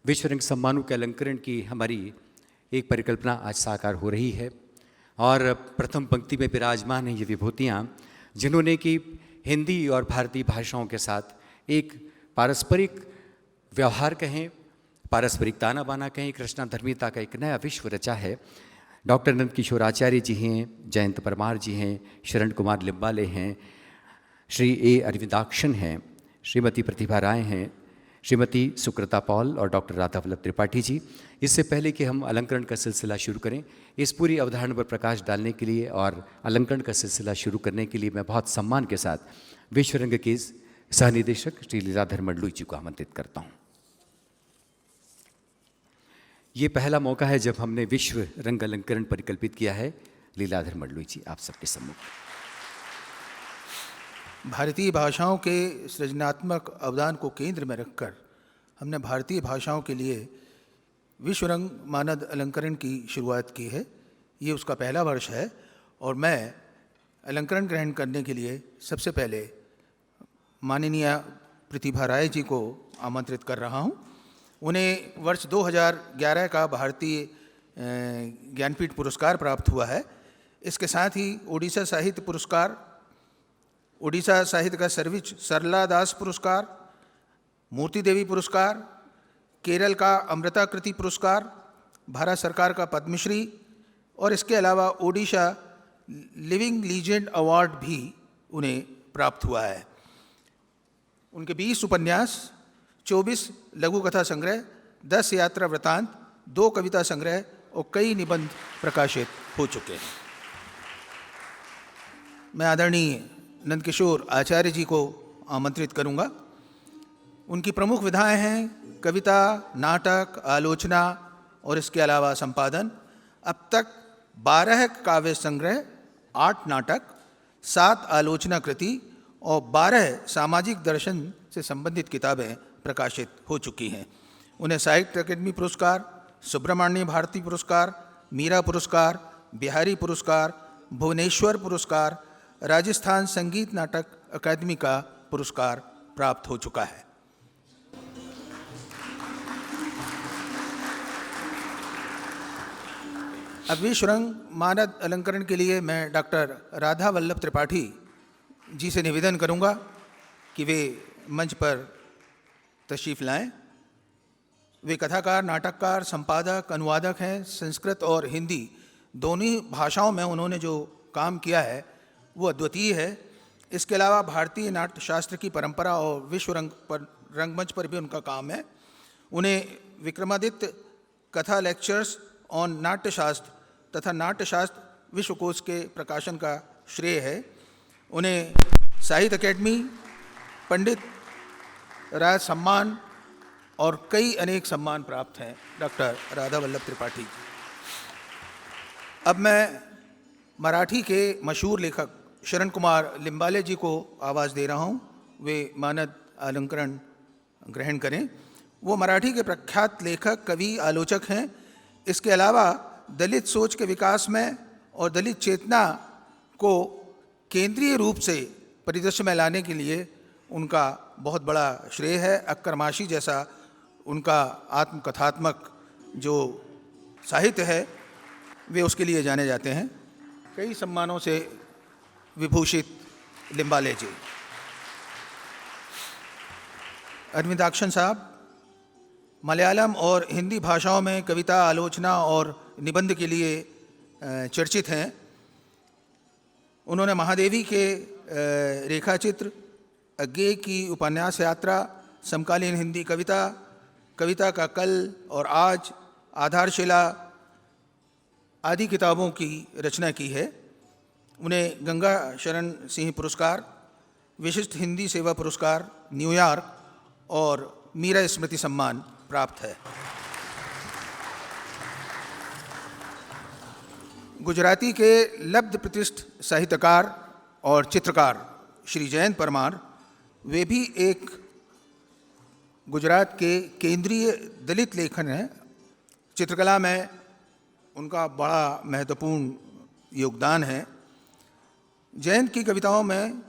विश्व रंग सम्मानों के अलंकरण की हमारी एक परिकल्पना आज साकार हो रही है और प्रथम पंक्ति में विराजमान हैं ये विभूतियाँ जिन्होंने कि हिंदी और भारतीय भाषाओं के साथ एक पारस्परिक व्यवहार कहें, पारस्परिक ताना बाना कहें, एक रचना धर्मिता का एक नया विश्व रचा है। डॉक्टर नंद किशोर आचार्य जी हैं, जयंत परमार जी हैं, शरण कुमार लिम्बाले हैं, श्री ए अरविंदाक्षन हैं, श्रीमती प्रतिभा राय हैं, श्रीमती सुकृता पॉल और डॉक्टर राधा वल्लभ त्रिपाठी जी। इससे पहले कि हम अलंकरण का सिलसिला शुरू करें, इस पूरी अवधारणा पर प्रकाश डालने के लिए और अलंकरण का सिलसिला शुरू करने के लिए मैं बहुत सम्मान के साथ विश्व रंग के सहनिदेशक श्री लीलाधर मंडलोई जी को आमंत्रित करता हूँ। ये पहला मौका है जब हमने विश्व रंग अलंकरण परिकल्पित किया है। लीलाधर मंडलोई जी, आप सबके सम्मुख। भारतीय भाषाओं के सृजनात्मक अवदान को केंद्र में रखकर हमने भारतीय भाषाओं के लिए विश्व रंग मानद अलंकरण की शुरुआत की है। ये उसका पहला वर्ष है और मैं अलंकरण ग्रहण करने के लिए सबसे पहले माननीय प्रतिभा राय जी को आमंत्रित कर रहा हूँ। उन्हें वर्ष 2011 का भारतीय ज्ञानपीठ पुरस्कार प्राप्त हुआ है। इसके साथ ही ओडिशा साहित्य पुरस्कार, ओडिशा साहित्य का सर्वोच्च सरला दास पुरस्कार, मूर्ति देवी पुरस्कार, केरल का अमृताकृति पुरस्कार, भारत सरकार का पद्मश्री और इसके अलावा ओडिशा लिविंग लीजेंड अवार्ड भी उन्हें प्राप्त हुआ है। उनके 20 उपन्यास, 24 लघु कथा संग्रह, 10 यात्रा वृतांत, 2 कविता संग्रह और कई निबंध प्रकाशित हो चुके हैं। मैं आदरणीय नंदकिशोर आचार्य जी को आमंत्रित करूंगा। उनकी प्रमुख विधाएं हैं कविता, नाटक, आलोचना और इसके अलावा संपादन। अब तक 12 काव्य संग्रह, 8 नाटक, 7 आलोचना कृति और 12 सामाजिक दर्शन से संबंधित किताबें प्रकाशित हो चुकी हैं। उन्हें साहित्य अकादमी पुरस्कार, सुब्रमण्य भारती पुरस्कार, मीरा पुरस्कार, बिहारी पुरस्कार, भुवनेश्वर पुरस्कार, राजस्थान संगीत नाटक अकादमी का पुरस्कार प्राप्त हो चुका है। अब विश्व रंग मानद अलंकरण के लिए मैं डॉक्टर राधा वल्लभ त्रिपाठी जी से निवेदन करूंगा कि वे मंच पर तशरीफ़ लाएं। वे कथाकार, नाटककार, संपादक, अनुवादक हैं। संस्कृत और हिंदी दोनों भाषाओं में उन्होंने जो काम किया है वो अद्वितीय है। इसके अलावा भारतीय नाट्य शास्त्र की परंपरा और विश्व रंगमंच पर भी उनका काम है। उन्हें विक्रमादित्य कथा लेक्चर्स ऑन नाट्य शास्त्र तथा नाट्य शास्त्र विश्वकोश के प्रकाशन का श्रेय है। उन्हें साहित्य अकेडमी, पंडित राज सम्मान और कई अनेक सम्मान प्राप्त हैं डॉक्टर राधा वल्लभ त्रिपाठी। अब मैं मराठी के मशहूर लेखक शरण कुमार लिम्बाले जी को आवाज़ दे रहा हूँ। वे मानद अलंकरण ग्रहण करें। वो मराठी के प्रख्यात लेखक, कवि, आलोचक हैं। इसके अलावा दलित सोच के विकास में और दलित चेतना को केंद्रीय रूप से परिदृश्य में लाने के लिए उनका बहुत बड़ा श्रेय है। अक्करमाशी जैसा उनका आत्मकथात्मक जो साहित्य है वे उसके लिए जाने जाते हैं। कई सम्मानों से विभूषित लिम्बाले जी। अरविंदाक्षन साहब मलयालम और हिंदी भाषाओं में कविता, आलोचना और निबंध के लिए चर्चित हैं। उन्होंने महादेवी के रेखाचित्र, अज्ञेय की उपन्यास यात्रा, समकालीन हिंदी कविता, कविता का कल और आज, आधारशिला आदि किताबों की रचना की है। उन्हें गंगा शरण सिंह पुरस्कार, विशिष्ट हिंदी सेवा पुरस्कार न्यूयॉर्क और मीरा स्मृति सम्मान प्राप्त है। गुजराती के लब्ध प्रतिष्ठ साहित्यकार और चित्रकार श्री जयंत परमार, वे भी एक गुजरात के केंद्रीय दलित लेखक हैं। चित्रकला में उनका बड़ा महत्वपूर्ण योगदान है। जयंत की कविताओं में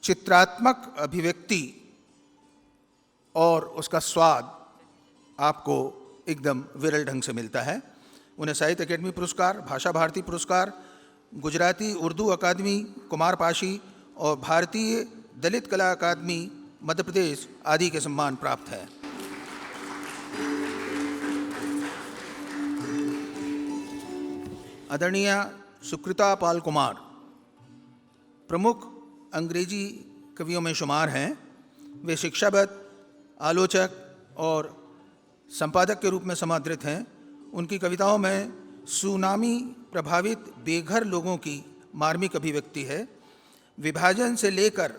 चित्रात्मक अभिव्यक्ति और उसका स्वाद आपको एकदम विरल ढंग से मिलता है। उन्हें साहित्य अकेडमी पुरस्कार, भाषा भारती पुरस्कार, गुजराती उर्दू अकादमी कुमारपाशी और भारतीय दलित कला अकादमी मध्य प्रदेश आदि के सम्मान प्राप्त हैं। आदरणीय सुकृता पाल कुमार प्रमुख अंग्रेजी कवियों में शुमार हैं। वे शिक्षाविद, आलोचक और संपादक के रूप में समादृत हैं। उनकी कविताओं में सुनामी प्रभावित बेघर लोगों की मार्मिक अभिव्यक्ति है। विभाजन से लेकर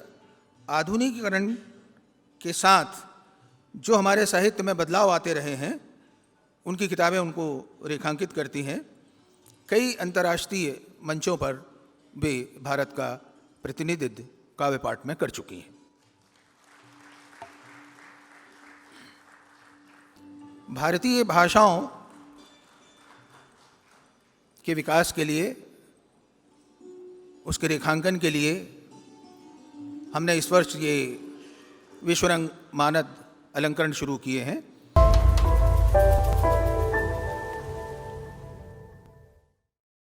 आधुनिकीकरण के साथ जो हमारे साहित्य में बदलाव आते रहे हैं, उनकी किताबें उनको रेखांकित करती हैं। कई अंतर्राष्ट्रीय मंचों पर वे भारत का प्रतिनिधित्व काव्य पाठ में कर चुकी हैं। भारतीय भाषाओं के विकास के लिए, उसके रेखांकन के लिए हमने इस वर्ष ये विश्वरंग मानद अलंकरण शुरू किए हैं।